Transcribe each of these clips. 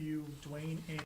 you, Dwayne, and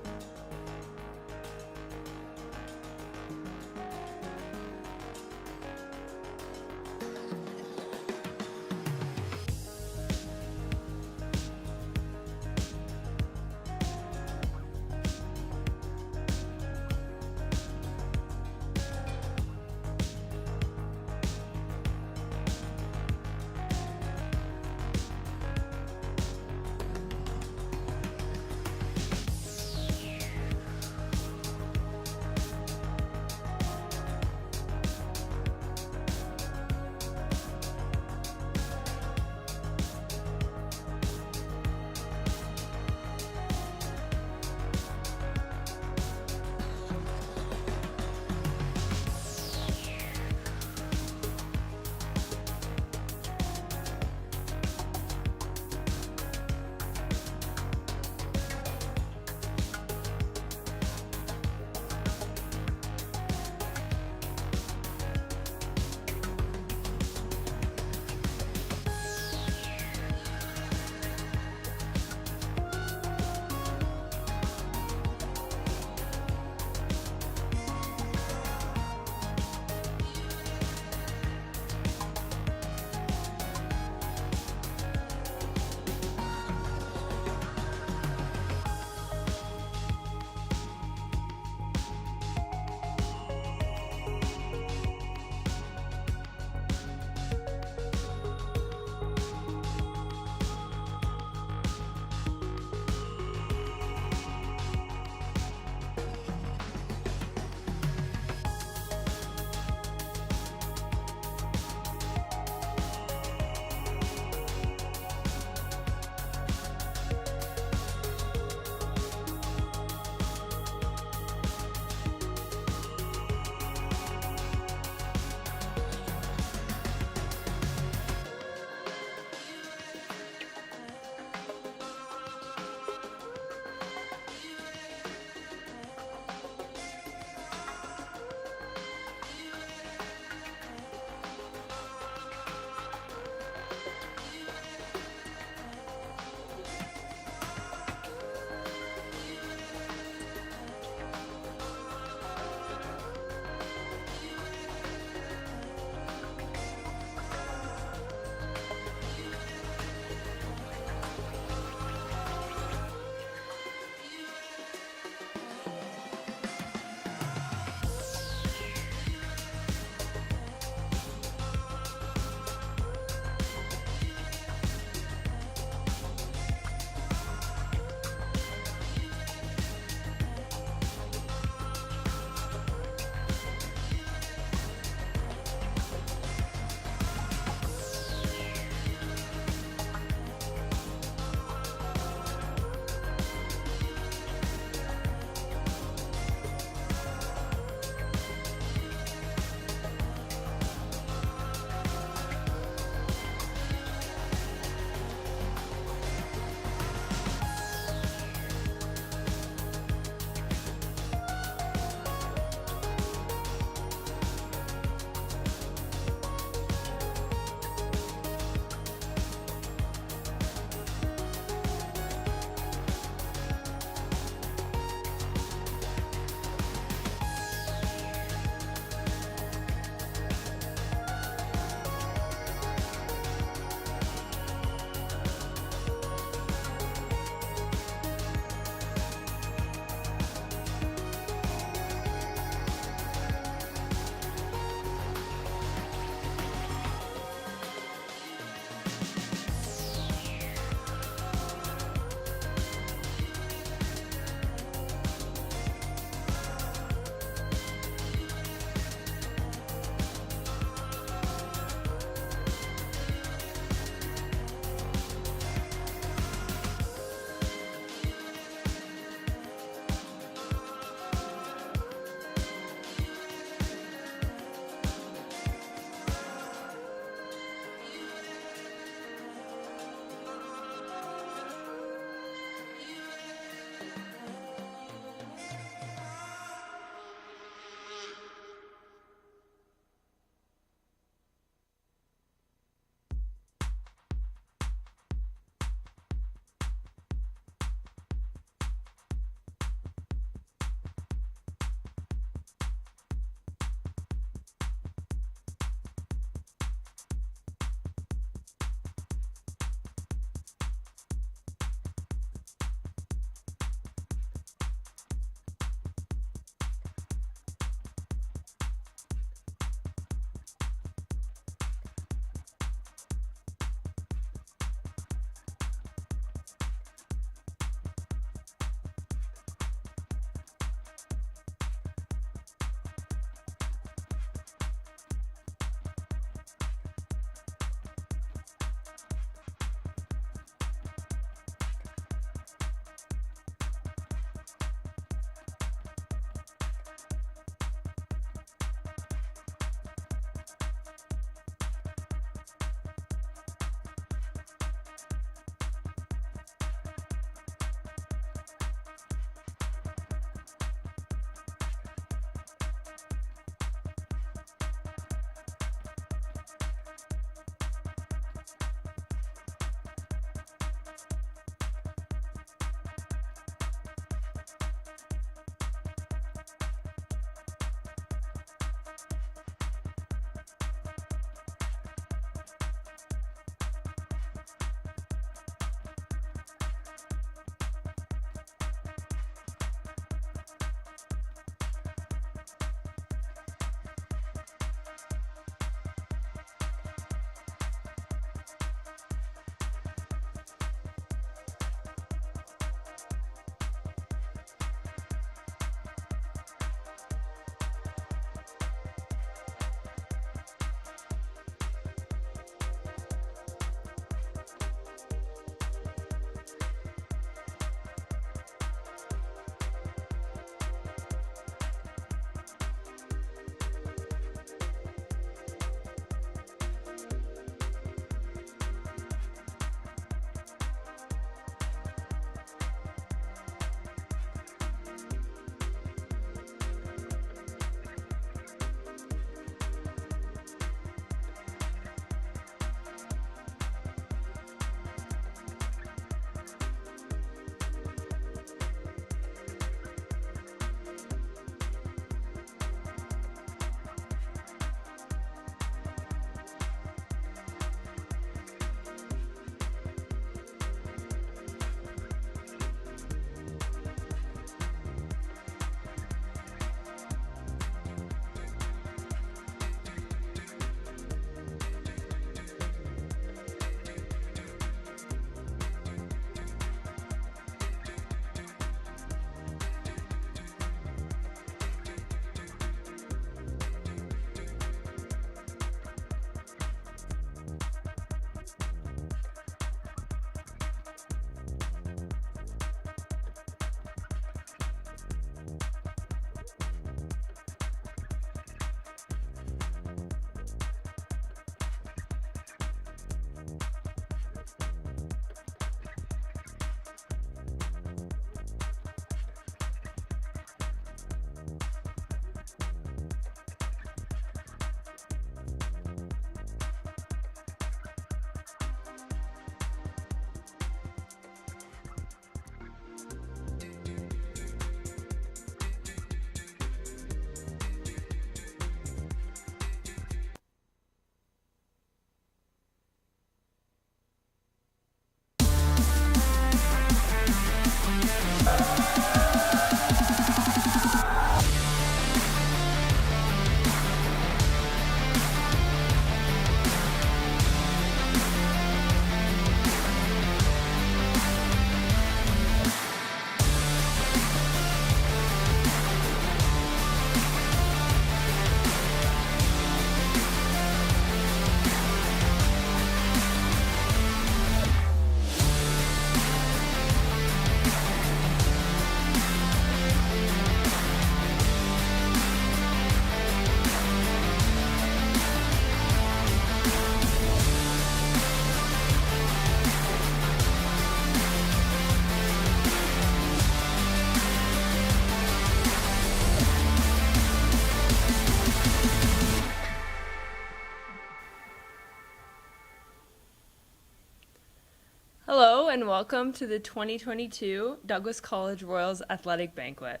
Hello and welcome to the 2022 Douglas College Royals Athletic Banquet.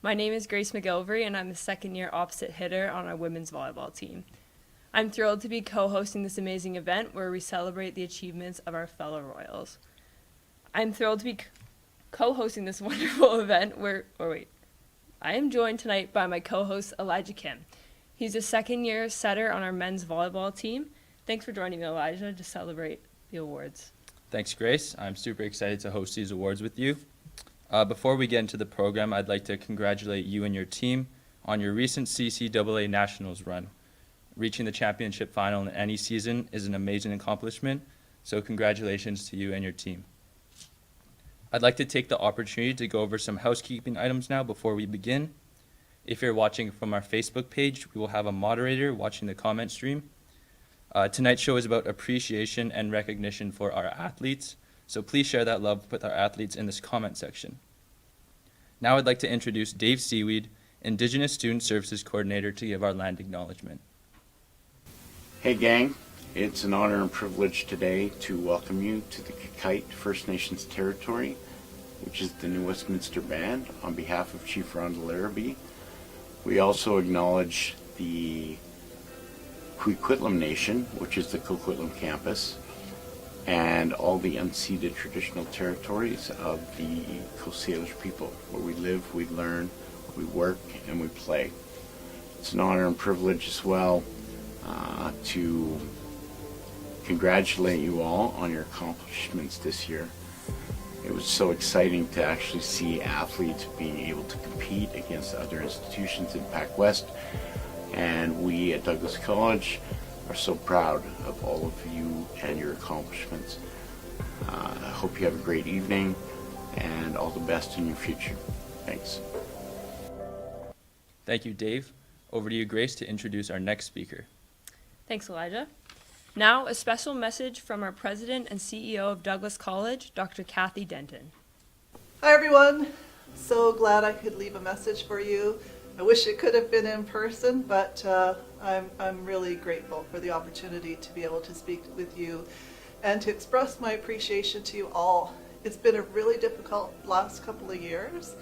My name is Grace McGilvery and I'm the second-year opposite hitter on our women's volleyball team. I'm thrilled to be co-hosting this amazing event where we celebrate the achievements of our fellow Royals. I'm thrilled to be co-hosting this wonderful event I am joined tonight by my co-host Elijah Kim. He's a second-year setter on our men's volleyball team. Thanks for joining me, Elijah, to celebrate the awards. Thanks, Grace. I'm super excited to host these awards with you. Before we get into the program, I'd like to congratulate you and your team on your recent CCAA Nationals run. Reaching the championship final in any season is an amazing accomplishment, so congratulations to you and your team. I'd like to take the opportunity to go over some housekeeping items now before we begin. If you're watching from our Facebook page, we will have a moderator watching the comment stream. Tonight's show is about appreciation and recognition for our athletes, so please share that love with our athletes in this comment section. Now I'd like to introduce Dave Seaweed, Indigenous Student Services Coordinator, to give our land acknowledgement. Hey gang, it's an honor and privilege today to welcome you to the Kakite First Nations territory, which is the New Westminster Band, on behalf of Chief Rhonda Larrabee. We also acknowledge the Coquitlam Nation, which is the Coquitlam campus, and all the unceded traditional territories of the Coast Salish people, where we live, we learn, we work, and we play. It's an honor and privilege as well to congratulate you all on your accomplishments this year. It was so exciting to actually see athletes being able to compete against other institutions in Pac West. And we at Douglas College are so proud of all of you and your accomplishments. I hope you have a great evening and all the best in your future. Thanks. Thank you, Dave. Over to you, Grace, to introduce our next speaker. Thanks, Elijah. Now, a special message from our President and CEO of Douglas College, Dr. Kathy Denton. Hi, everyone. So glad I could leave a message for you. I wish it could have been in person, but I'm really grateful for the opportunity to be able to speak with you and to express my appreciation to you all. It's been a really difficult last couple of years,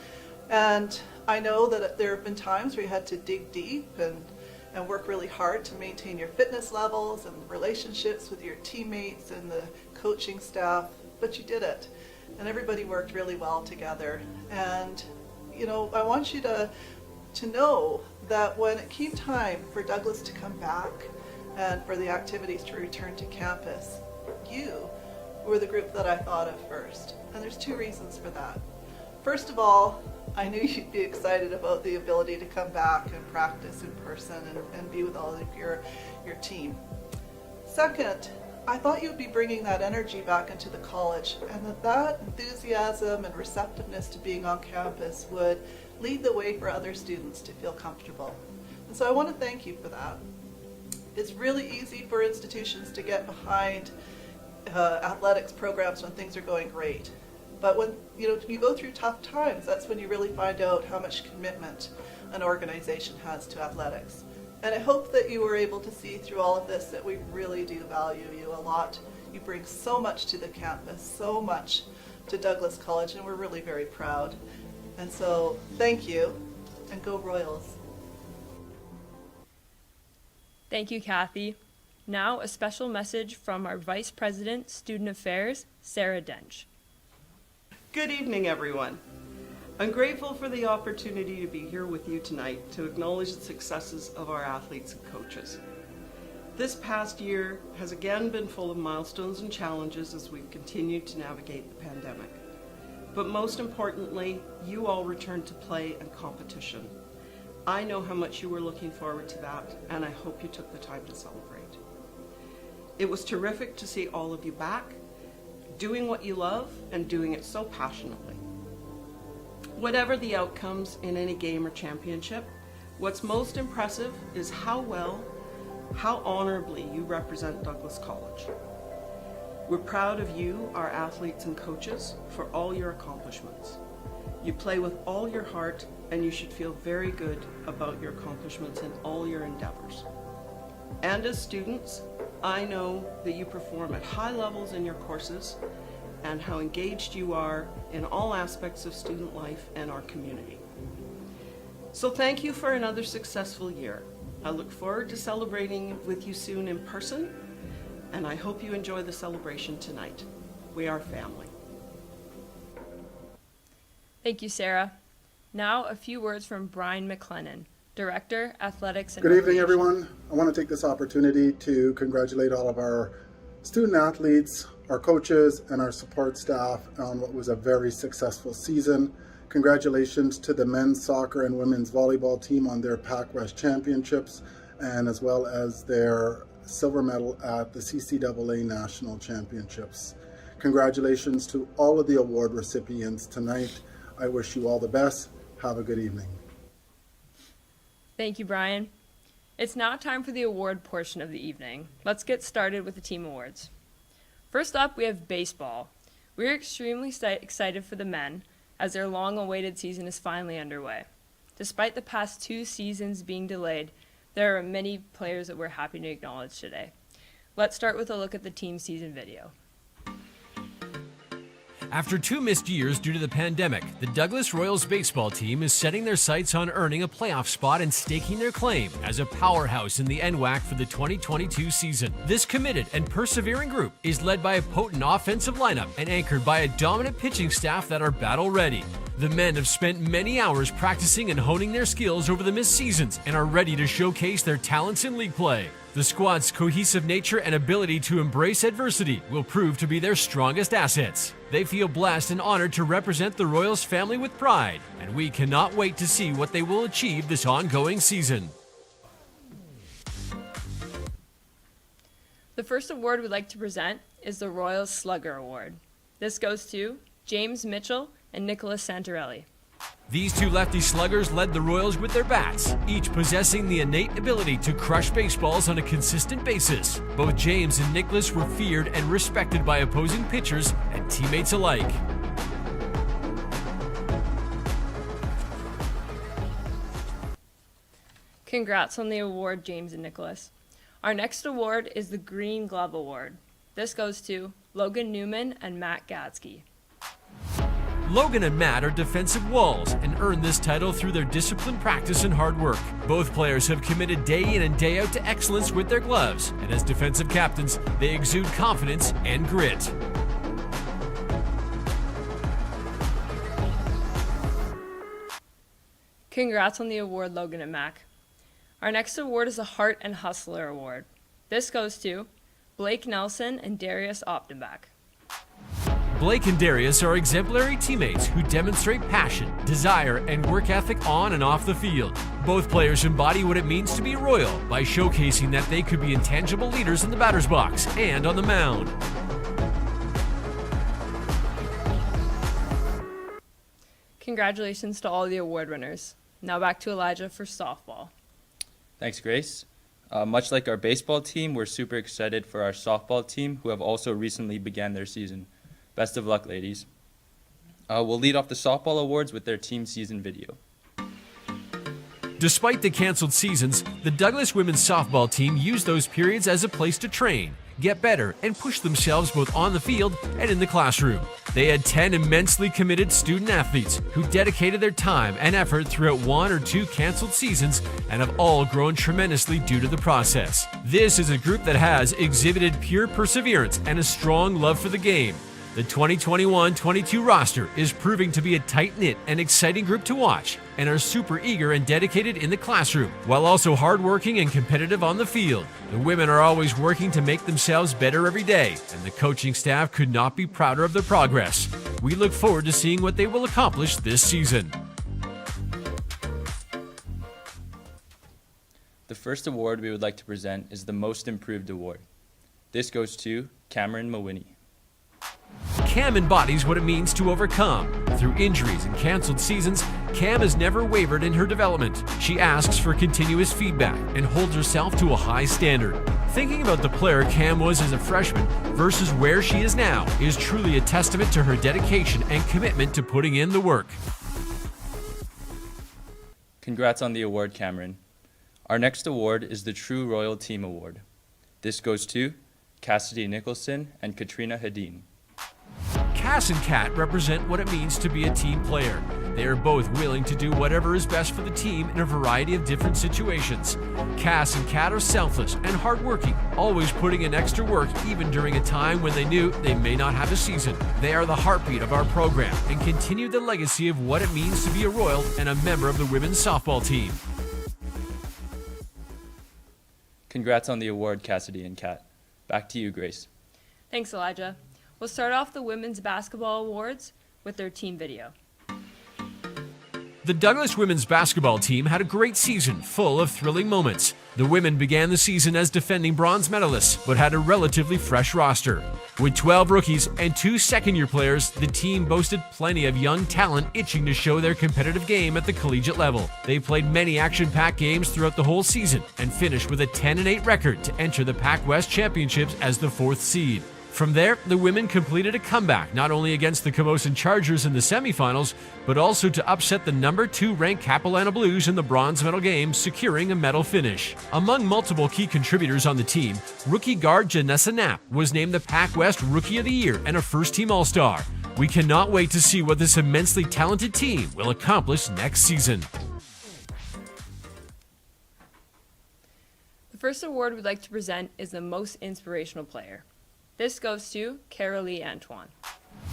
and I know that there have been times where you had to dig deep and work really hard to maintain your fitness levels and relationships with your teammates and the coaching staff, but you did it, and everybody worked really well together. And I want you to know that when it came time for Douglas to come back and for the activities to return to campus, you were the group that I thought of first. And there's two reasons for that. First of all, I knew you'd be excited about the ability to come back and practice in person and be with all of your team. Second, I thought you'd be bringing that energy back into the college, and that enthusiasm and receptiveness to being on campus would lead the way for other students to feel comfortable. And so I want to thank you for that. It's really easy for institutions to get behind athletics programs when things are going great. But when you go through tough times, that's when you really find out how much commitment an organization has to athletics. And I hope that you were able to see through all of this that we really do value you a lot. You bring so much to the campus, so much to Douglas College, and we're really very proud. And so, thank you, and go Royals. Thank you, Kathy. Now, a special message from our Vice President, Student Affairs, Sarah Dench. Good evening, everyone. I'm grateful for the opportunity to be here with you tonight to acknowledge the successes of our athletes and coaches. This past year has again been full of milestones and challenges as we've continued to navigate the pandemic. But most importantly, you all returned to play and competition. I know how much you were looking forward to that, and I hope you took the time to celebrate. It was terrific to see all of you back, doing what you love and doing it so passionately. Whatever the outcomes in any game or championship, what's most impressive is how well, how honorably you represent Douglas College. We're proud of you, our athletes and coaches, for all your accomplishments. You play with all your heart, and you should feel very good about your accomplishments in all your endeavors. And as students, I know that you perform at high levels in your courses and how engaged you are in all aspects of student life and our community. So thank you for another successful year. I look forward to celebrating with you soon in person, and I hope you enjoy the celebration tonight. We are family. Thank you, Sarah. Now, a few words from Brian McLennan, Director, Athletics and Good evening, Recreation. everyone. I want to take this opportunity to congratulate all of our student athletes, our coaches, and our support staff on what was a very successful season. Congratulations to the men's soccer and women's volleyball team on their Pac West championships, and as well as their silver medal at the CCAA National Championships. Congratulations to all of the award recipients tonight. I wish you all the best. Have a good evening. Thank you, Brian. It's now time for the award portion of the evening. Let's get started with the team awards. First up, we have baseball. We're extremely excited for the men, as their long-awaited season is finally underway. Despite the past 2 seasons being delayed, there are many players that we're happy to acknowledge today. Let's start with a look at the team season video. After 2 missed years due to the pandemic, the Douglas Royals baseball team is setting their sights on earning a playoff spot and staking their claim as a powerhouse in the NWAC for the 2022 season. This committed and persevering group is led by a potent offensive lineup and anchored by a dominant pitching staff that are battle-ready. The men have spent many hours practicing and honing their skills over the missed seasons and are ready to showcase their talents in league play. The squad's cohesive nature and ability to embrace adversity will prove to be their strongest assets. They feel blessed and honored to represent the Royals family with pride, and we cannot wait to see what they will achieve this ongoing season. The first award we'd like to present is the Royals Slugger Award. This goes to James Mitchell and Nicholas Santarelli. These 2 lefty sluggers led the Royals with their bats, each possessing the innate ability to crush baseballs on a consistent basis. Both James and Nicholas were feared and respected by opposing pitchers and teammates alike. Congrats on the award, James and Nicholas. Our next award is the Green Glove Award. This goes to Logan Newman and Matt Gadsky. Logan and Matt are defensive walls and earned this title through their disciplined practice and hard work. Both players have committed day in and day out to excellence with their gloves, and as defensive captains, they exude confidence and grit. Congrats on the award, Logan and Mac. Our next award is the Heart and Hustler Award. This goes to Blake Nelson and Darius Optenbach. Blake and Darius are exemplary teammates who demonstrate passion, desire, and work ethic on and off the field. Both players embody what it means to be Royal by showcasing that they could be intangible leaders in the batter's box and on the mound. Congratulations to all the award winners. Now back to Elijah for softball. Thanks, Grace. Much like our baseball team, we're super excited for our softball team, who have also recently began their season. Best of luck, ladies. We'll lead off the softball awards with their team season video. Despite the canceled seasons, the Douglas women's softball team used those periods as a place to train, get better, and push themselves both on the field and in the classroom. They had 10 immensely committed student athletes who dedicated their time and effort throughout 1 or 2 canceled seasons and have all grown tremendously due to the process. This is a group that has exhibited pure perseverance and a strong love for the game. The 2021-22 roster is proving to be a tight-knit and exciting group to watch and are super eager and dedicated in the classroom, while also hardworking and competitive on the field. The women are always working to make themselves better every day, and the coaching staff could not be prouder of their progress. We look forward to seeing what they will accomplish this season. The first award we would like to present is the Most Improved Award. This goes to Cameron Mawhinney. Cam embodies what it means to overcome. Through injuries and canceled seasons, Cam has never wavered in her development. She asks for continuous feedback and holds herself to a high standard. Thinking about the player Cam was as a freshman versus where she is now is truly a testament to her dedication and commitment to putting in the work. Congrats on the award, Cameron. Our next award is the True Royal Team Award. This goes to Cassidy Nicholson and Katrina Hadeen. Cass and Kat represent what it means to be a team player. They are both willing to do whatever is best for the team in a variety of different situations. Cass and Kat are selfless and hardworking, always putting in extra work even during a time when they knew they may not have a season. They are the heartbeat of our program and continue the legacy of what it means to be a Royal and a member of the women's softball team. Congrats on the award, Cassidy and Kat. Back to you, Grace. Thanks, Elijah. We'll start off the Women's Basketball Awards with their team video. The Douglas women's basketball team had a great season full of thrilling moments. The women began the season as defending bronze medalists, but had a relatively fresh roster. With 12 rookies and 2 second-year players, the team boasted plenty of young talent itching to show their competitive game at the collegiate level. They played many action-packed games throughout the whole season and finished with a 10-8 record to enter the Pac West Championships as the 4th seed. From there, the women completed a comeback not only against the Camosun Chargers in the semifinals, but also to upset the number 2 ranked Capilano Blues in the bronze medal game, securing a medal finish. Among multiple key contributors on the team, rookie guard Janessa Knapp was named the Pac West Rookie of the Year and a first-team All-Star. We cannot wait to see what this immensely talented team will accomplish next season. The first award we'd like to present is the Most Inspirational Player. This goes to Carolee Antoine.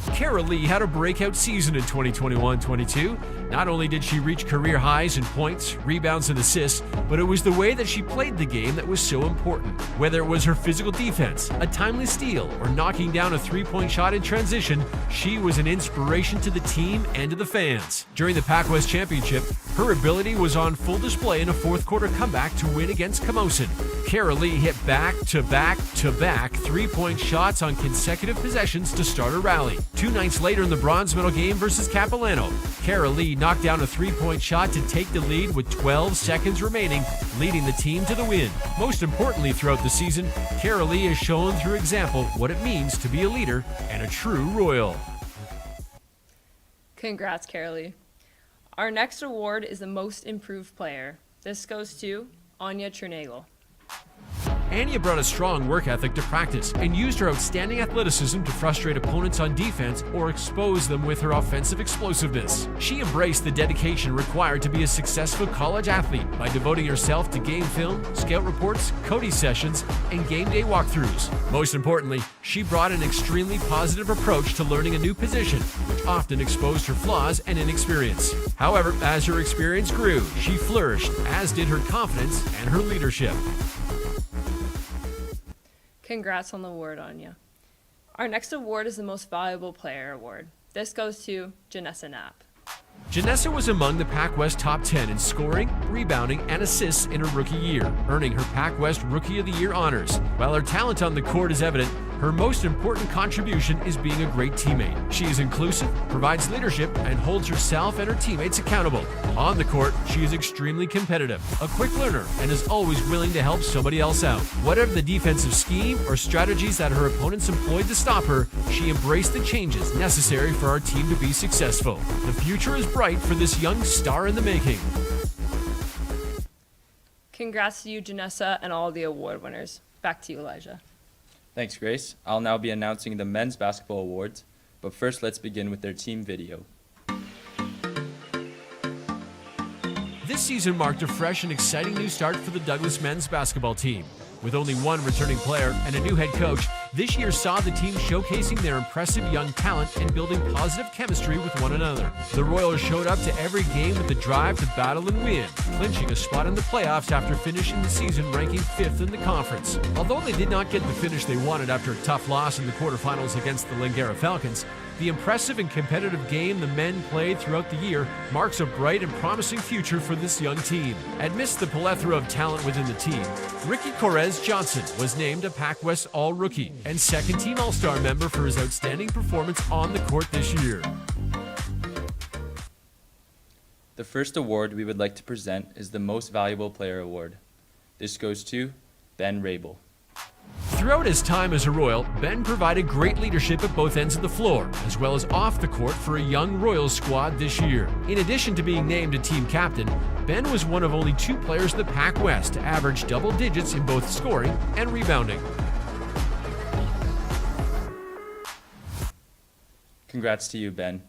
Carolee had a breakout season in 2021-22. Not only did she reach career highs in points, rebounds, and assists, but it was the way that she played the game that was so important. Whether it was her physical defense, a timely steal, or knocking down a three-point shot in transition, she was an inspiration to the team and to the fans. During the Pac West Championship, her ability was on full display in a fourth-quarter comeback to win against Camosun. Carolee hit back-to-back-to-back three-point shots on consecutive possessions to start a rally. 2 nights later in the bronze medal game versus Capilano, Carolee knocked down a three-point shot to take the lead with 12 seconds remaining, leading the team to the win. Most importantly throughout the season, Carolee has shown through example what it means to be a leader and a true Royal. Congrats, Carolee. Our next award is the Most Improved Player. This goes to Anya Chernagel. Anya brought a strong work ethic to practice and used her outstanding athleticism to frustrate opponents on defense or expose them with her offensive explosiveness. She embraced the dedication required to be a successful college athlete by devoting herself to game film, scout reports, Cody sessions, and game day walkthroughs. Most importantly, she brought an extremely positive approach to learning a new position, which often exposed her flaws and inexperience. However, as her experience grew, she flourished, as did her confidence and her leadership. Congrats on the award, Anya. Our next award is the Most Valuable Player Award. This goes to Janessa Knapp. Janessa was among the Pac West top 10 in scoring, rebounding, and assists in her rookie year, earning her Pac West Rookie of the Year honors. While her talent on the court is evident, her most important contribution is being a great teammate. She is inclusive, provides leadership, and holds herself and her teammates accountable. On the court, she is extremely competitive, a quick learner, and is always willing to help somebody else out. Whatever the defensive scheme or strategies that her opponents employed to stop her, she embraced the changes necessary for our team to be successful. The future is bright for this young star in the making. Congrats to you, Janessa, and all the award winners. Back to you, Elijah. Thanks, Grace. I'll now be announcing the Men's Basketball Awards, but first let's begin with their team video. This season marked a fresh and exciting new start for the Douglas men's basketball team. With only one returning player and a new head coach, this year saw the team showcasing their impressive young talent and building positive chemistry with one another. The Royals showed up to every game with the drive to battle and win, clinching a spot in the playoffs after finishing the season ranking 5th in the conference. Although they did not get the finish they wanted after a tough loss in the quarterfinals against the Langara Falcons, the impressive and competitive game the men played throughout the year marks a bright and promising future for this young team. Amidst the plethora of talent within the team, Ricky Correz Johnson was named a Pac West All-Rookie and second-team All-Star member for his outstanding performance on the court this year. The first award we would like to present is the Most Valuable Player Award. This goes to Ben Rabel. Throughout his time as a Royal, Ben provided great leadership at both ends of the floor, as well as off the court for a young Royals squad this year. In addition to being named a team captain, Ben was one of only 2 players in the Pac West to average double digits in both scoring and rebounding. Congrats to you, Ben.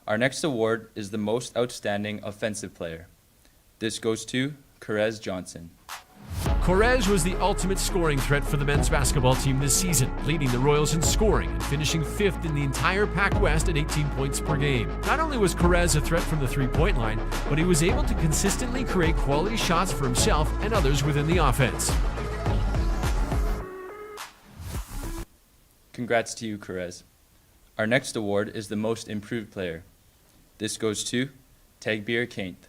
Our next award is the Most Outstanding Offensive Player. This goes to Corez Johnson. Corez was the ultimate scoring threat for the men's basketball team this season, leading the Royals in scoring and finishing 5th in the entire Pac West at 18 points per game. Not only was Corez a threat from the three-point line, but he was able to consistently create quality shots for himself and others within the offense. Congrats to you, Corez. Our next award is the Most Improved Player. This goes to Tagbir Kainth.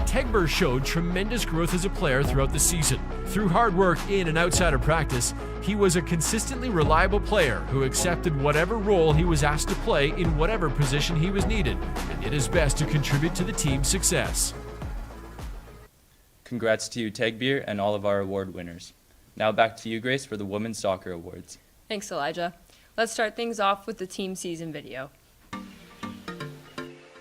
Tegbir showed tremendous growth as a player throughout the season. Through hard work in and outside of practice, he was a consistently reliable player who accepted whatever role he was asked to play in whatever position he was needed, and did his best to contribute to the team's success. Congrats to you, Tagbir, and all of our award winners. Now back to you, Grace, for the Women's Soccer Awards. Thanks, Elijah. Let's start things off with the team season video.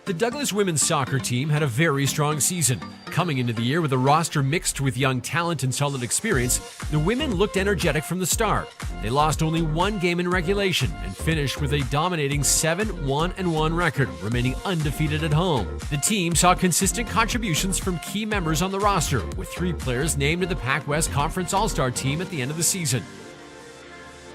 The Douglas women's soccer team had a very strong season. Coming into the year with a roster mixed with young talent and solid experience, the women looked energetic from the start. They lost only one game in regulation and finished with a dominating 7-1-1 record, remaining undefeated at home. The team saw consistent contributions from key members on the roster, with 3 players named to the Pac West Conference All-Star team at the end of the season.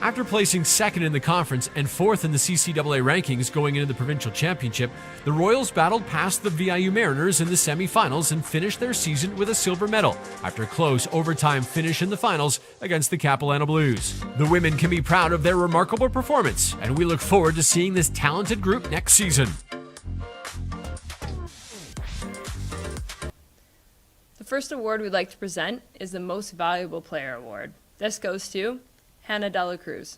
After placing 2nd in the conference and 4th in the CCAA rankings going into the provincial championship, the Royals battled past the VIU Mariners in the semifinals and finished their season with a silver medal after a close overtime finish in the finals against the Capilano Blues. The women can be proud of their remarkable performance, and we look forward to seeing this talented group next season. The first award we'd like to present is the Most Valuable Player Award. This goes to Hannah Dela Cruz.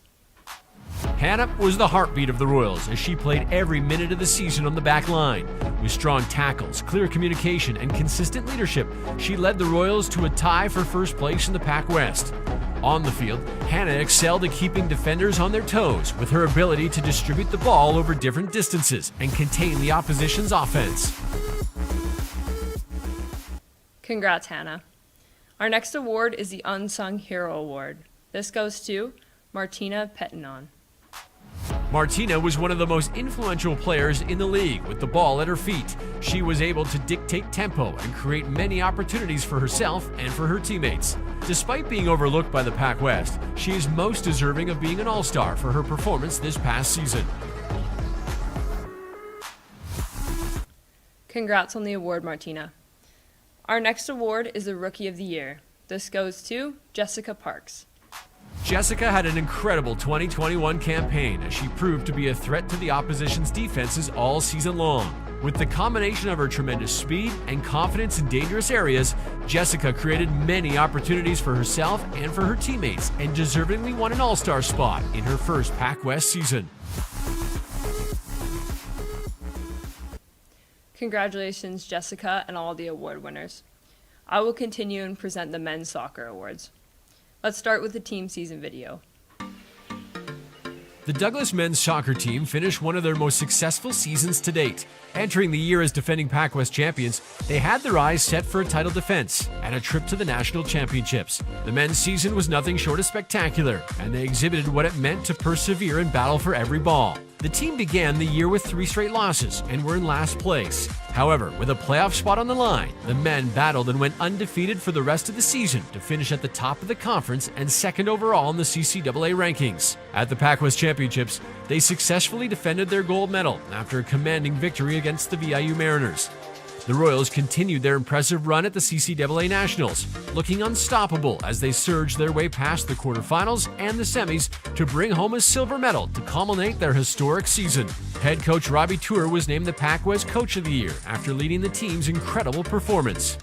Hannah was the heartbeat of the Royals as she played every minute of the season on the back line. With strong tackles, clear communication, and consistent leadership, she led the Royals to a tie for first place in the Pac West. On the field, Hannah excelled at keeping defenders on their toes with her ability to distribute the ball over different distances and contain the opposition's offense. Congrats, Hannah. Our next award is the Unsung Hero Award. This goes to Martina Petinon. Martina was one of the most influential players in the league with the ball at her feet. She was able to dictate tempo and create many opportunities for herself and for her teammates. Despite being overlooked by the Pac West, she is most deserving of being an All-Star for her performance this past season. Congrats on the award, Martina. Our next award is the Rookie of the Year. This goes to Jessica Parks. Jessica had an incredible 2021 campaign as she proved to be a threat to the opposition's defenses all season long. With the combination of her tremendous speed and confidence in dangerous areas, Jessica created many opportunities for herself and for her teammates and deservingly won an All-Star spot in her first Pac West season. Congratulations, Jessica, and all the award winners. I will continue and present the Men's Soccer Awards. Let's start with the team season video. The Douglas men's soccer team finished one of their most successful seasons to date. Entering the year as defending Pac West champions, they had their eyes set for a title defense and a trip to the national championships. The men's season was nothing short of spectacular, and they exhibited what it meant to persevere and battle for every ball. The team began the year with 3 straight losses and were in last place. However, with a playoff spot on the line, the men battled and went undefeated for the rest of the season to finish at the top of the conference and 2nd overall in the CCAA rankings. At the Pac West Championships, they successfully defended their gold medal after a commanding victory against the VIU Mariners. The Royals continued their impressive run at the CCAA Nationals, looking unstoppable as they surged their way past the quarterfinals and the semis to bring home a silver medal to culminate their historic season. Head coach Robbie Tour was named the Pac West Coach of the Year after leading the team's incredible performance.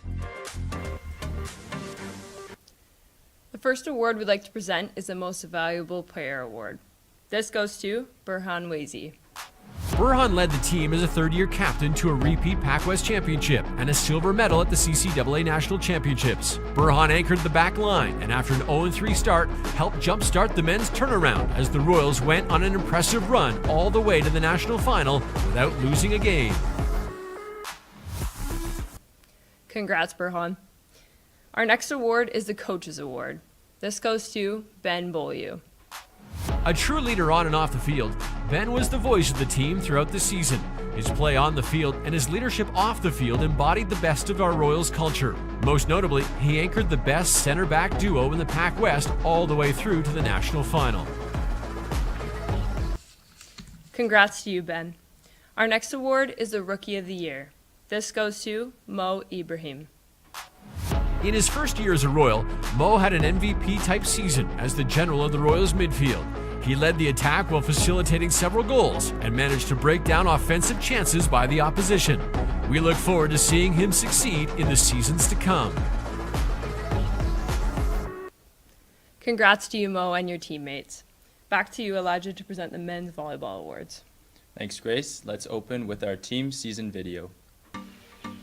The first award we'd like to present is the Most Valuable Player Award. This goes to Burhan Wazi. Burhan led the team as a 3rd-year captain to a repeat Pac West championship and a silver medal at the CCAA National Championships. Burhan anchored the back line and after an 0-3 start, helped jumpstart the men's turnaround as the Royals went on an impressive run all the way to the national final without losing a game. Congrats, Burhan. Our next award is the Coaches Award. This goes to Ben Beaulieu. A true leader on and off the field, Ben was the voice of the team throughout the season. His play on the field and his leadership off the field embodied the best of our Royals culture. Most notably, he anchored the best center-back duo in the Pac West all the way through to the national final. Congrats to you, Ben. Our next award is the Rookie of the Year. This goes to Mo Ibrahim. In his first year as a Royal, Mo had an MVP-type season as the general of the Royals midfield. He led the attack while facilitating several goals and managed to break down offensive chances by the opposition. We look forward to seeing him succeed in the seasons to come. Congrats to you, Mo, and your teammates. Back to you, Elijah, to present the Men's Volleyball Awards. Thanks, Grace. Let's open with our team season video.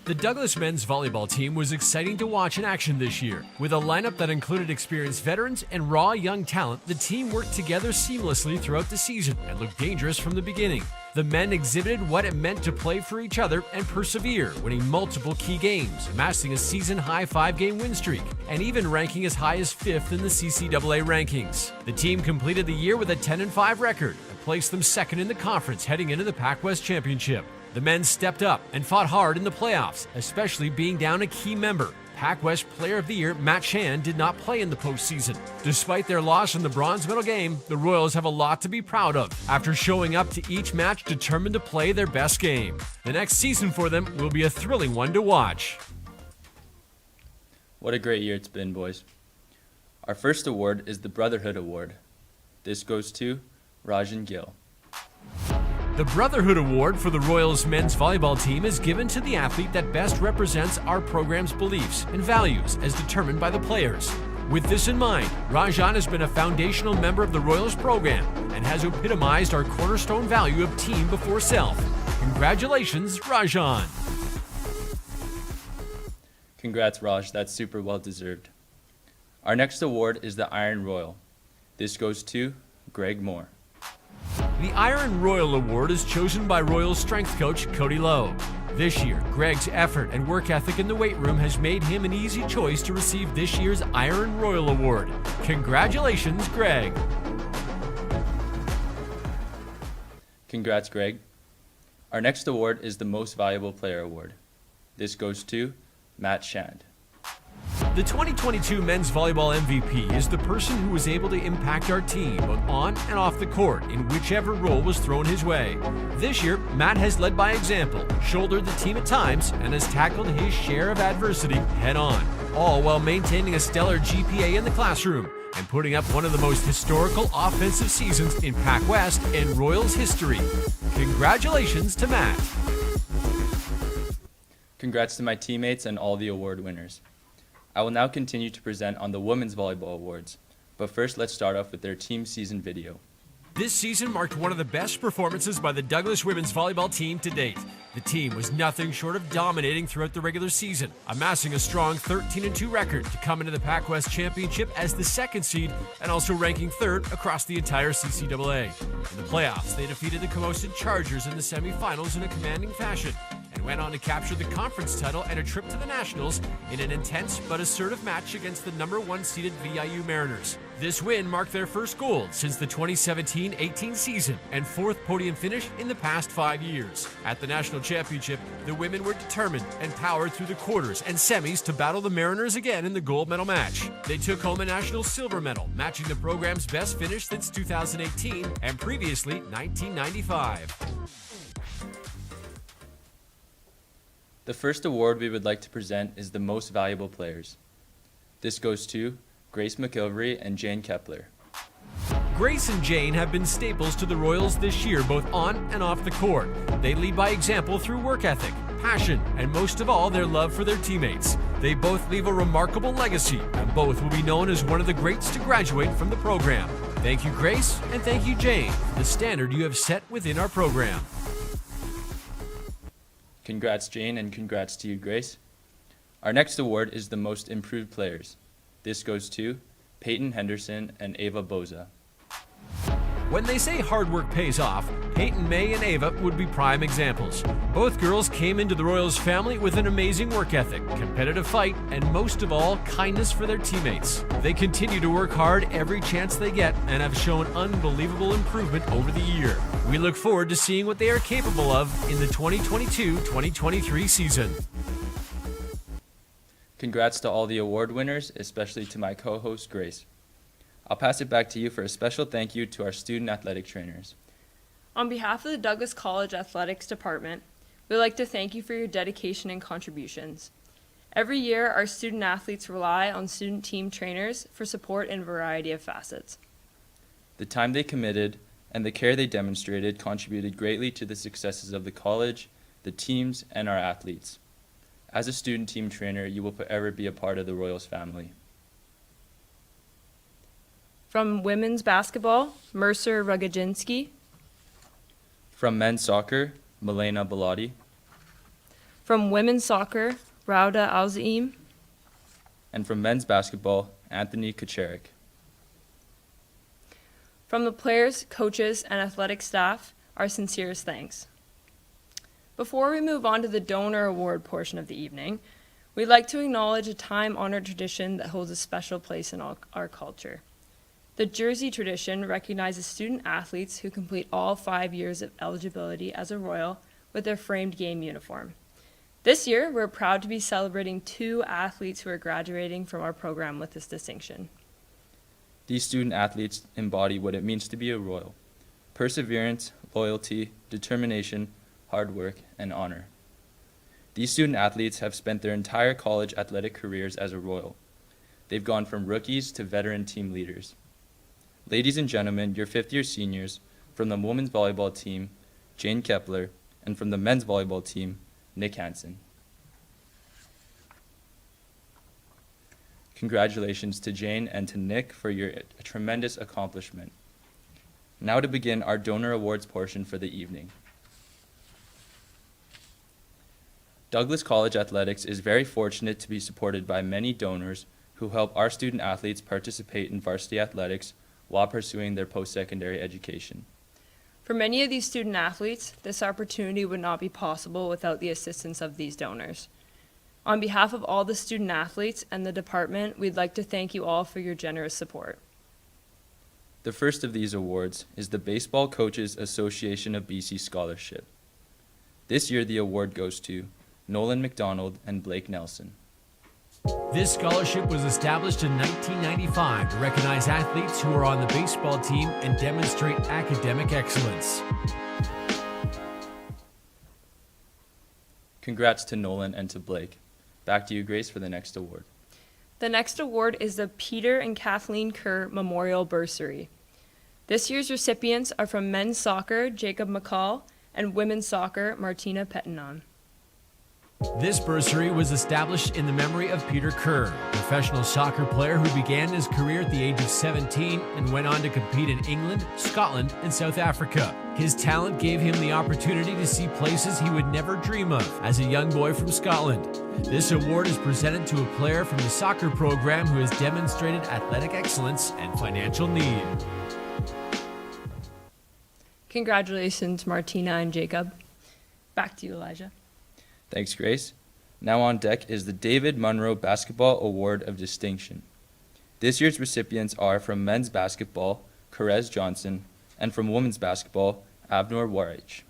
The Douglas men's volleyball team was exciting to watch in action this year. With a lineup that included experienced veterans and raw young talent, the team worked together seamlessly throughout the season and looked dangerous from the beginning. The men exhibited what it meant to play for each other and persevere, winning multiple key games, amassing a season-high 5-game win streak, and even ranking as high as 5th in the CCAA rankings. The team completed the year with a 10-5 record and placed them second in the conference heading into the Pac West Championship. The men stepped up and fought hard in the playoffs, especially being down a key member. Pac West Player of the Year Matt Shan did not play in the postseason. Despite their loss in the bronze medal game, the Royals have a lot to be proud of after showing up to each match determined to play their best game. The next season for them will be a thrilling one to watch. What a great year it's been, boys. Our first award is the Brotherhood Award. This goes to Rajan Gill. The Brotherhood Award for the Royals men's volleyball team is given to the athlete that best represents our program's beliefs and values as determined by the players. With this in mind, Rajan has been a foundational member of the Royals program and has epitomized our cornerstone value of team before self. Congratulations, Rajan. Congrats, Raj. That's super well deserved. Our next award is the Iron Royal. This goes to Greg Moore. The Iron Royal Award is chosen by Royals strength coach Cody Lowe. This year, Greg's effort and work ethic in the weight room has made him an easy choice to receive this year's Iron Royal Award. Congratulations, Greg. Congrats, Greg. Our next award is the Most Valuable Player Award. This goes to Matt Shand. The 2022 men's volleyball MVP is the person who was able to impact our team both on and off the court in whichever role was thrown his way. This year, Matt has led by example, shouldered the team at times, and has tackled his share of adversity head-on, all while maintaining a stellar GPA in the classroom and putting up one of the most historical offensive seasons in Pac West and Royals history. Congratulations to Matt. Congrats to my teammates and all the award winners. I will now continue to present on the Women's Volleyball Awards, but first let's start off with their team season video. This season marked one of the best performances by the Douglas women's volleyball team to date. The team was nothing short of dominating throughout the regular season, amassing a strong 13-2 record to come into the Pac West Championship as the second seed and also ranking third across the entire CCAA. In the playoffs, they defeated the Camosun Chargers in the semifinals in a commanding fashion and went on to capture the conference title and a trip to the Nationals in an intense but assertive match against the number 1 seeded VIU Mariners. This win marked their first gold since the 2017-18 season and 4th podium finish in the past 5 years. At the National Championship, the women were determined and powered through the quarters and semis to battle the Mariners again in the gold medal match. They took home a national silver medal, matching the program's best finish since 2018 and previously 1995. The first award we would like to present is the Most Valuable Players. This goes to Grace McIlvery and Jane Kepler. Grace and Jane have been staples to the Royals this year, both on and off the court. They lead by example through work ethic, passion, and most of all, their love for their teammates. They both leave a remarkable legacy, and both will be known as one of the greats to graduate from the program. Thank you, Grace, and thank you, Jane, for the standard you have set within our program. Congrats, Jane, and congrats to you, Grace. Our next award is the Most Improved Players. This goes to Peyton Henderson and Ava Boza. When they say hard work pays off, Peyton, May, and Ava would be prime examples. Both girls came into the Royals family with an amazing work ethic, competitive fight, and most of all, kindness for their teammates. They continue to work hard every chance they get and have shown unbelievable improvement over the year. We look forward to seeing what they are capable of in the 2022-2023 season. Congrats to all the award winners, especially to my co-host Grace. I'll pass it back to you for a special thank you to our student athletic trainers. On behalf of the Douglas College Athletics Department, we'd like to thank you for your dedication and contributions. Every year, our student athletes rely on student team trainers for support in a variety of facets. The time they committed and the care they demonstrated contributed greatly to the successes of the college, the teams, and our athletes. As a student team trainer, you will forever be a part of the Royals family. From women's basketball, Mercer Rogajinski. From men's soccer, Milena Bellotti. From women's soccer, Rauda Alzaim. And from men's basketball, Anthony Kacharik. From the players, coaches, and athletic staff, our sincerest thanks. Before we move on to the donor award portion of the evening, we'd like to acknowledge a time-honored tradition that holds a special place in our culture. The Jersey tradition recognizes student athletes who complete all 5 years of eligibility as a Royal with their framed game uniform. This year, we're proud to be celebrating 2 athletes who are graduating from our program with this distinction. These student athletes embody what it means to be a Royal: perseverance, loyalty, determination, hard work, and honor. These student athletes have spent their entire college athletic careers as a Royal. They've gone from rookies to veteran team leaders. Ladies and gentlemen, your fifth-year seniors, from the women's volleyball team, Jane Kepler, and from the men's volleyball team, Nick Hansen. Congratulations to Jane and to Nick for your tremendous accomplishment. Now to begin our donor awards portion for the evening. Douglas College Athletics is very fortunate to be supported by many donors who help our student athletes participate in varsity athletics while pursuing their post-secondary education. For many of these student athletes, this opportunity would not be possible without the assistance of these donors. On behalf of all the student athletes and the department, we'd like to thank you all for your generous support. The first of these awards is the Baseball Coaches Association of BC Scholarship. This year the award goes to Nolan McDonald and Blake Nelson. This scholarship was established in 1995 to recognize athletes who are on the baseball team and demonstrate academic excellence. Congrats to Nolan and to Blake. Back to you, Grace, for the next award. The next award is the Peter and Kathleen Kerr Memorial Bursary. This year's recipients are from men's soccer, Jacob McCall, and women's soccer, Martina Petinon. This bursary was established in the memory of Peter Kerr, a professional soccer player who began his career at the age of 17 and went on to compete in England, Scotland, and South Africa. His talent gave him the opportunity to see places he would never dream of as a young boy from Scotland. This award is presented to a player from the soccer program who has demonstrated athletic excellence and financial need. Congratulations, Martina and Jacob. Back to you, Elijah. Thanks, Grace. Now on deck is the David Munro Basketball Award of Distinction. This year's recipients are from men's basketball, Perez Johnson, and from women's basketball, Avnor Warich.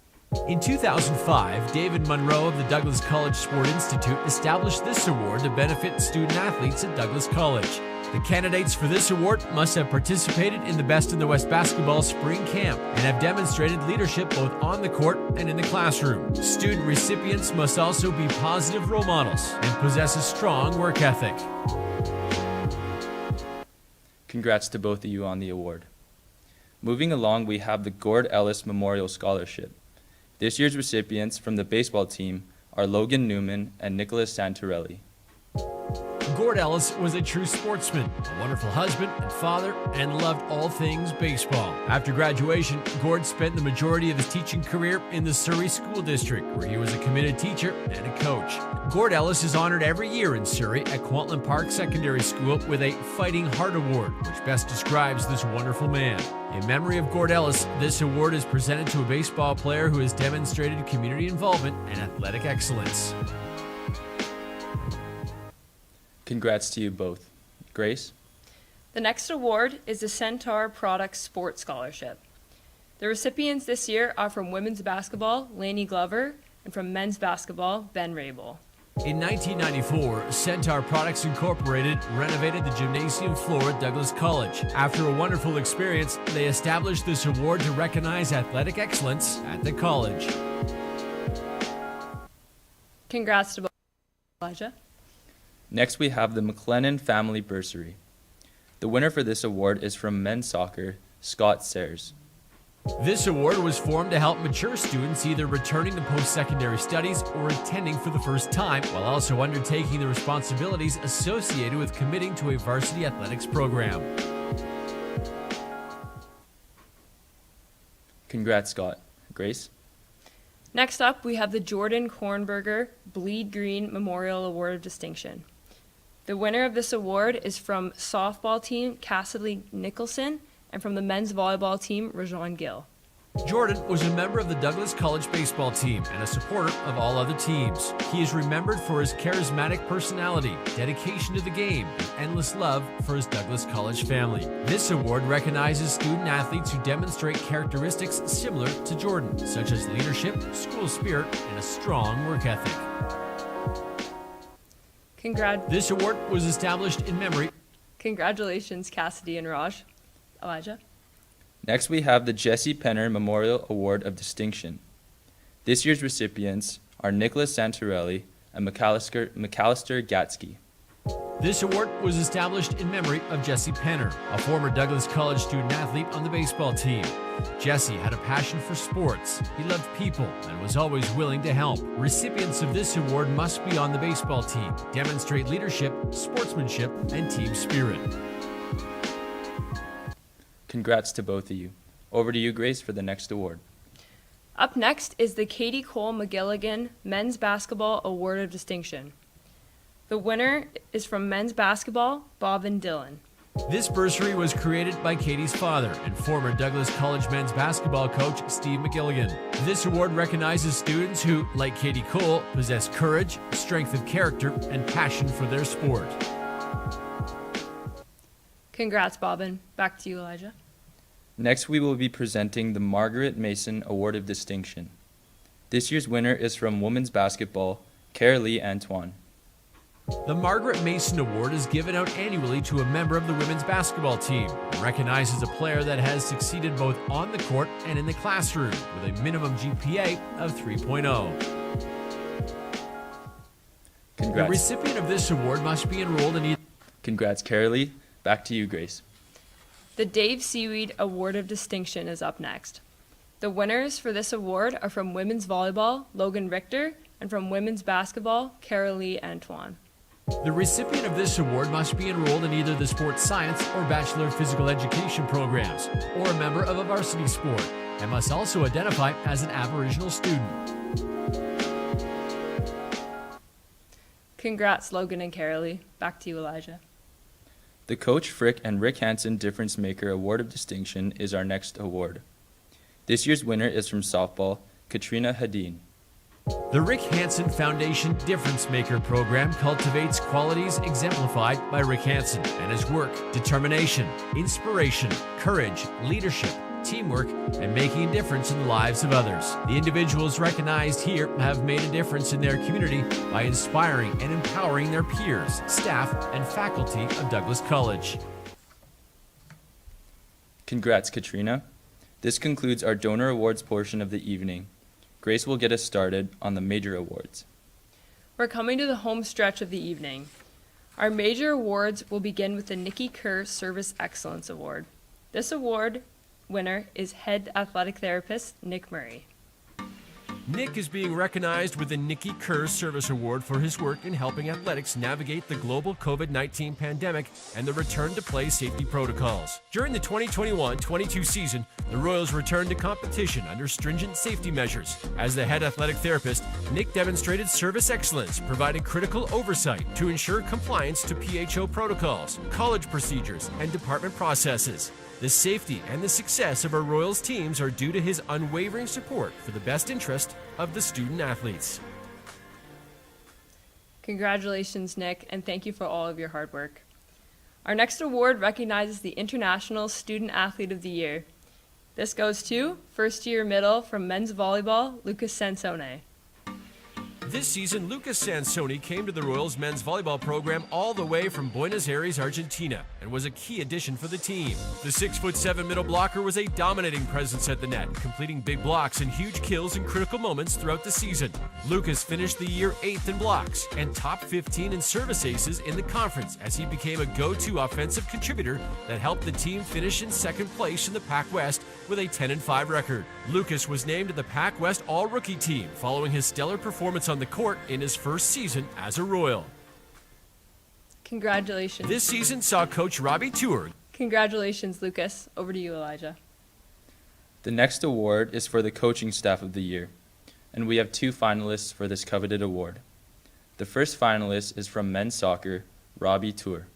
In 2005, David Munro of the Douglas College Sport Institute established this award to benefit student athletes at Douglas College. The candidates for this award must have participated in the Best in the West basketball spring camp and have demonstrated leadership both on the court and in the classroom. Student recipients must also be positive role models and possess a strong work ethic. Congrats to both of you on the award. Moving along, we have the Gord Ellis Memorial Scholarship. This year's recipients from the baseball team are Logan Newman and Nicholas Santorelli. Gord Ellis was a true sportsman, a wonderful husband and father, and loved all things baseball. After graduation, Gord spent the majority of his teaching career in the Surrey School District, where he was a committed teacher and a coach. Gord Ellis is honored every year in Surrey at Kwantlen Park Secondary School with a Fighting Heart Award, which best describes this wonderful man. In memory of Gord Ellis, this award is presented to a baseball player who has demonstrated community involvement and athletic excellence. Congrats to you both. Grace? The next award is the Centaur Products Sports Scholarship. The recipients this year are from women's basketball, Lainey Glover, and from men's basketball, Ben Rabel. In 1994, Centaur Products Incorporated renovated the gymnasium floor at Douglas College. After a wonderful experience, they established this award to recognize athletic excellence at the college. Congrats to both. Elijah? Next, we have the McLennan Family Bursary. The winner for this award is from men's soccer, Scott Sayers. This award was formed to help mature students either returning to post-secondary studies or attending for the first time, while also undertaking the responsibilities associated with committing to a varsity athletics program. Congrats, Scott. Grace? Next up, we have the Jordan Kornberger Bleed Green Memorial Award of Distinction. The winner of this award is from softball team Cassidy Nicholson and from the men's volleyball team Rajon Gill. Jordan was a member of the Douglas College baseball team and a supporter of all other teams. He is remembered for his charismatic personality, dedication to the game, and endless love for his Douglas College family. This award recognizes student athletes who demonstrate characteristics similar to Jordan, such as leadership, school spirit, and a strong work ethic. This award was established in memory. Congratulations, Cassidy and Raj. Elijah? Next, we have the Jesse Penner Memorial Award of Distinction. This year's recipients are Nicholas Santorelli and McAllister Gatsky. This award was established in memory of Jesse Penner, a former Douglas College student athlete on the baseball team. Jesse had a passion for sports. He loved people and was always willing to help. Recipients of this award must be on the baseball team, demonstrate leadership, sportsmanship, and team spirit. Congrats to both of you. Over to you, Grace, for the next award. Up next is the Katie Cole McGilligan Men's Basketball Award of Distinction. The winner is from men's basketball, Bob and Dylan. This bursary was created by Katie's father and former Douglas College men's basketball coach Steve McGilligan. This award recognizes students who, like Katie Cole, possess courage, strength of character, and passion for their sport. Congrats, Bobbin. Back to you, Elijah. Next, we will be presenting the Margaret Mason Award of Distinction. This year's winner is from women's basketball, Carolee Antoine. The Margaret Mason Award is given out annually to a member of the women's basketball team and recognizes a player that has succeeded both on the court and in the classroom with a minimum GPA of 3.0. Congrats. The recipient of this award must be enrolled in either. Congrats, Carolee. Back to you, Grace. The Dave Seaweed Award of Distinction is up next. The winners for this award are from women's volleyball, Logan Richter, and from women's basketball, Carolee Antoine. The recipient of this award must be enrolled in either the sports science or bachelor of physical education programs, or a member of a varsity sport, and must also identify as an Aboriginal student. Congrats, Logan and Carolee. Back to you, Elijah. The Coach Frick and Rick Hansen Difference Maker Award of Distinction is our next award. This year's winner is from softball, Katrina Hadeen. The Rick Hansen Foundation Difference Maker program cultivates qualities exemplified by Rick Hansen and his work: determination, inspiration, courage, leadership, teamwork, and making a difference in the lives of others. The individuals recognized here have made a difference in their community by inspiring and empowering their peers, staff, and faculty of Douglas College. Congrats, Katrina. This concludes our donor awards portion of the evening. Grace will get us started on the major awards. We're coming to the home stretch of the evening. Our major awards will begin with the Nikki Kerr Service Excellence Award. This award winner is head athletic therapist Nick Murray. Nick is being recognized with the Nicky Kerr Service Award for his work in helping athletics navigate the global COVID-19 pandemic and the return to play safety protocols. During the 2021-22 season, the Royals returned to competition under stringent safety measures. As the head athletic therapist, Nick demonstrated service excellence, providing critical oversight to ensure compliance to PHO protocols, college procedures, and department processes. The safety and the success of our Royals teams are due to his unwavering support for the best interest of the student athletes. Congratulations, Nick, and thank you for all of your hard work. Our next award recognizes the International Student Athlete of the Year. This goes to first-year middle from men's volleyball, Lucas Sansone. This season, Lucas Sansoni came to the Royals men's volleyball program all the way from Buenos Aires, Argentina, and was a key addition for the team. The 6'7" middle blocker was a dominating presence at the net, completing big blocks and huge kills in critical moments throughout the season. Lucas finished the year 8th in blocks and top 15 in service aces in the conference as he became a go-to offensive contributor that helped the team finish in second place in the Pac West with a 10-5 record. Lucas was named to the Pac West All-Rookie team following his stellar performance on the court in his first season as a Royal. Congratulations. This season saw Coach Robbie Tour. Congratulations, Lucas. Over to you, Elijah. The next award is for the coaching staff of the year, and we have 2 finalists for this coveted award. The first finalist is from men's soccer, Robbie Tour.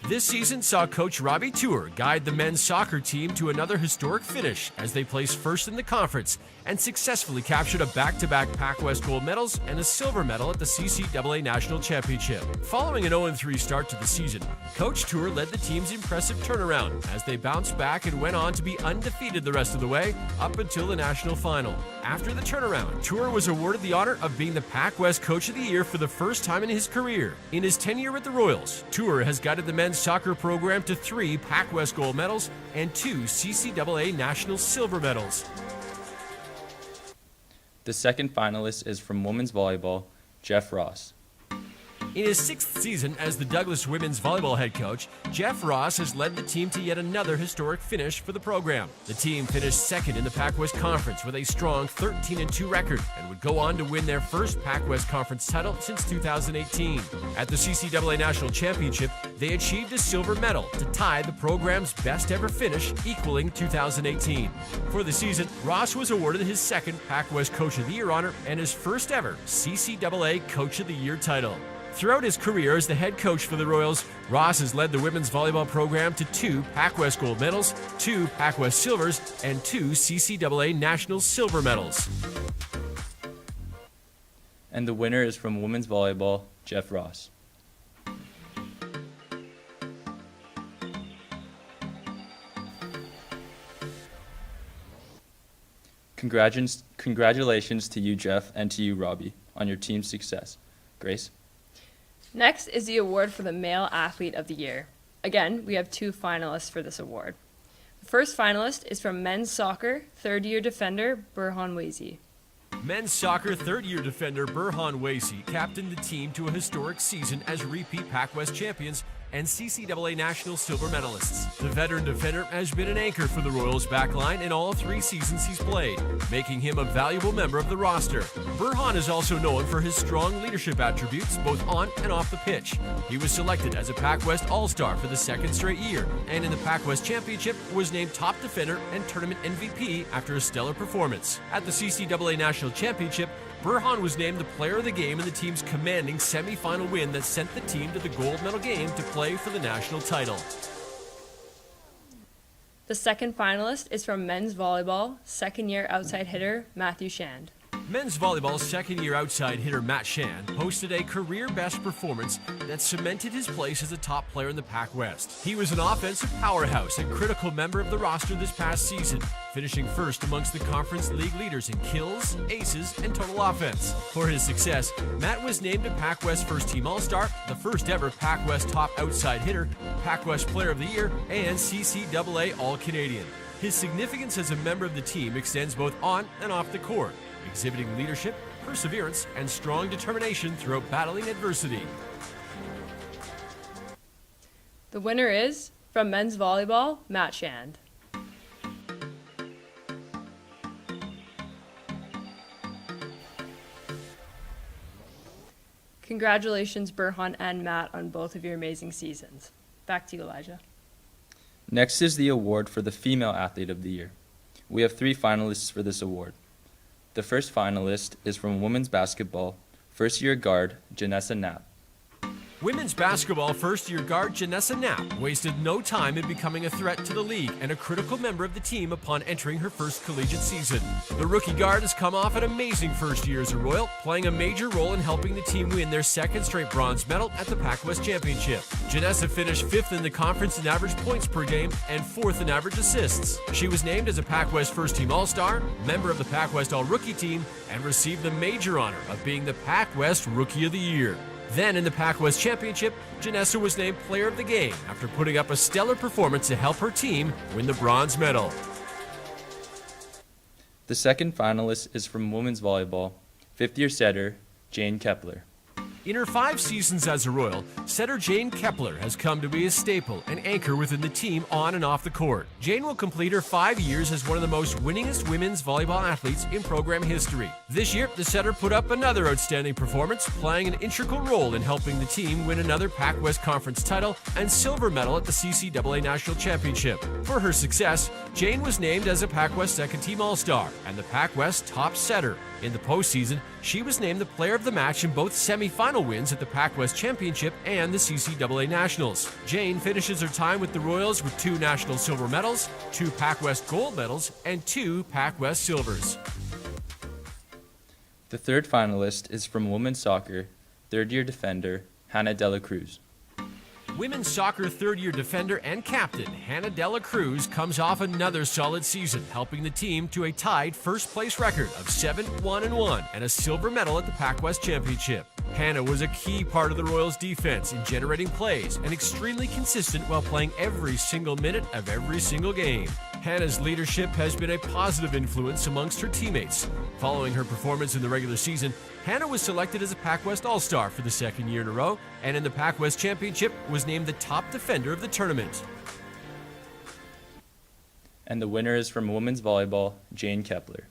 This season saw Coach Robbie Tour guide the men's soccer team to another historic finish as they placed first in the conference and successfully captured a back-to-back Pac West gold medals and a silver medal at the CCAA National Championship. Following an 0-3 start to the season, Coach Tour led the team's impressive turnaround as they bounced back and went on to be undefeated the rest of the way up until the national final. After the turnaround, Tour was awarded the honor of being the Pac West Coach of the Year for the first time in his career. In his tenure with the Royals, Tour has guided the men's soccer program to 3 Pac West gold medals and 2 CCAA national silver medals. The second finalist is from women's volleyball, Jeff Ross. In his 6th season as the Douglas women's volleyball head coach, Jeff Ross has led the team to yet another historic finish for the program. The team finished second in the Pac West Conference with a strong 13-2 record and would go on to win their first Pac West Conference title since 2018. At the CCAA National Championship, they achieved a silver medal to tie the program's best ever finish, equaling 2018. For the season, Ross was awarded his second Pac West Coach of the Year honor and his first ever CCAA Coach of the Year title. Throughout his career as the head coach for the Royals, Ross has led the women's volleyball program to 2 Pac West gold medals, 2 Pac West silvers, and 2 CCAA national silver medals. And the winner is from women's volleyball, Jeff Ross. Congratulations to you, Jeff, and to you, Robbie, on your team's success. Grace? Next is the award for the Male Athlete of the Year. Again, we have 2 finalists for this award. The first finalist is from men's soccer, 3rd-year defender, Burhan Wazi. Men's soccer 3rd-year defender Burhan Wazi captained the team to a historic season as repeat Pac West champions and CCAA national silver medalists. The veteran defender has been an anchor for the Royals backline in all 3 seasons he's played, making him a valuable member of the roster. Burhan is also known for his strong leadership attributes both on and off the pitch. He was selected as a Pac West All-Star for the 2nd straight year, and in the Pac West Championship was named top defender and tournament MVP after a stellar performance. At the CCAA National Championship, Burhan was named the player of the game in the team's commanding semi-final win that sent the team to the gold medal game to play for the national title. The second finalist is from men's volleyball, 2nd-year outside hitter, Matthew Shand. Men's volleyball 2nd-year outside hitter Matt Shand posted a career-best performance that cemented his place as a top player in the Pac West. He was an offensive powerhouse and critical member of the roster this past season, finishing first amongst the conference league leaders in kills, aces, and total offense. For his success, Matt was named a Pac West First-Team All-Star, the first ever Pac West Top Outside Hitter, Pac West Player of the Year, and CCAA All-Canadian. His significance as a member of the team extends both on and off the court, exhibiting leadership, perseverance, and strong determination throughout battling adversity. The winner is, from men's volleyball, Matt Shand. Congratulations, Burhan and Matt, on both of your amazing seasons. Back to you, Elijah. Next is the award for the Female Athlete of the Year. We have 3 finalists for this award. The first finalist is from women's basketball, first-year guard, Janessa Knapp. Women's basketball first-year guard Janessa Knapp wasted no time in becoming a threat to the league and a critical member of the team upon entering her first collegiate season. The rookie guard has come off an amazing first year as a Royal, playing a major role in helping the team win their second straight bronze medal at the Pac-West Championship. Janessa finished 5th in the conference in average points per game and 4th in average assists. She was named as a Pac-West first-team All-Star, member of the Pac-West All-Rookie team, and received the major honor of being the Pac-West Rookie of the Year. Then in the Pac-West Championship, Janessa was named Player of the Game after putting up a stellar performance to help her team win the bronze medal. The second finalist is from women's volleyball, fifth-year setter, Jane Kepler. In her 5 seasons as a Royal, setter Jane Kepler has come to be a staple and anchor within the team on and off the court. Jane will complete her 5 years as one of the most winningest women's volleyball athletes in program history. This year, the setter put up another outstanding performance, playing an integral role in helping the team win another Pac-West Conference title and silver medal at the CCAA National Championship. For her success, Jane was named as a Pac-West second-team All-Star and the Pac-West top setter. In the postseason, she was named the player of the match in both semi-final wins at the Pac-West Championship and the CCAA Nationals. Jane finishes her time with the Royals with 2 national silver medals, 2 Pac-West gold medals, and 2 Pac-West silvers. The third finalist is from women's soccer, third-year defender, Hannah Dela Cruz. Women's soccer third-year defender and captain Hannah Dela Cruz comes off another solid season, helping the team to a tied first-place record of 7-1-1 and a silver medal at the Pac-West Championship. Hannah was a key part of the Royals' defense in generating plays and extremely consistent while playing every single minute of every single game. Hannah's leadership has been a positive influence amongst her teammates. Following her performance in the regular season, Hannah was selected as a Pac-West All-Star for the second year in a row, and in the Pac-West Championship was named the top defender of the tournament. And the winner is from women's volleyball, Jane Kepler.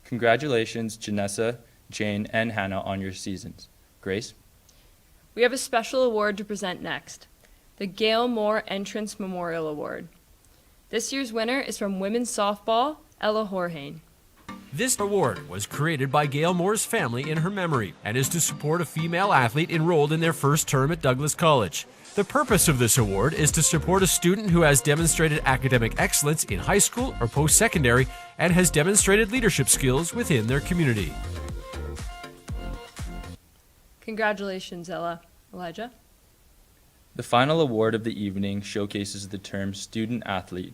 Congratulations, Janessa, Jane, and Hannah on your seasons. Grace? We have a special award to present next, the Gail Moore Entrance Memorial Award. This year's winner is from women's softball, Ella Horhane. This award was created by Gail Moore's family in her memory and is to support a female athlete enrolled in their first term at Douglas College. The purpose of this award is to support a student who has demonstrated academic excellence in high school or post-secondary and has demonstrated leadership skills within their community. Congratulations, Ella. Elijah? The final award of the evening showcases the term student athlete.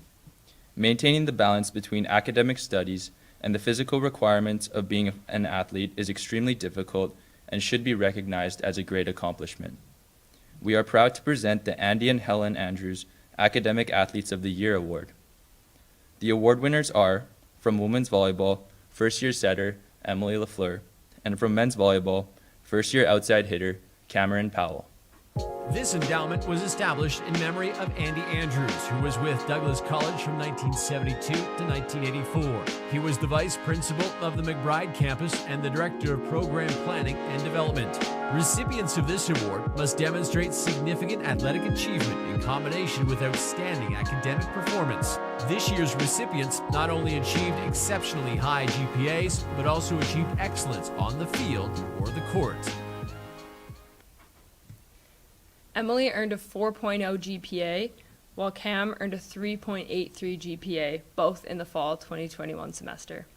Maintaining the balance between academic studies and the physical requirements of being an athlete is extremely difficult and should be recognized as a great accomplishment. We are proud to present the Andy and Helen Andrews Academic Athletes of the Year Award. The award winners are, from women's volleyball, first-year setter, Emily LaFleur, and from men's volleyball, first-year outside hitter, Cameron Powell. This endowment was established in memory of Andy Andrews, who was with Douglas College from 1972 to 1984. He was the vice principal of the McBride campus and the director of program planning and development. Recipients of this award must demonstrate significant athletic achievement in combination with outstanding academic performance. This year's recipients not only achieved exceptionally high GPAs, but also achieved excellence on the field or the court. Emily earned a 4.0 GPA, while Cam earned a 3.83 GPA, both in the fall 2021 semester.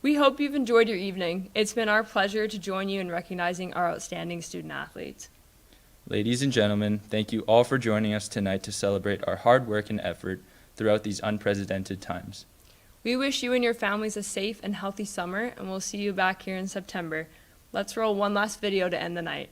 We hope you've enjoyed your evening. It's been our pleasure to join you in recognizing our outstanding student athletes. Ladies and gentlemen, thank you all for joining us tonight to celebrate our hard work and effort throughout these unprecedented times. We wish you and your families a safe and healthy summer, and we'll see you back here in September. Let's roll one last video to end the night.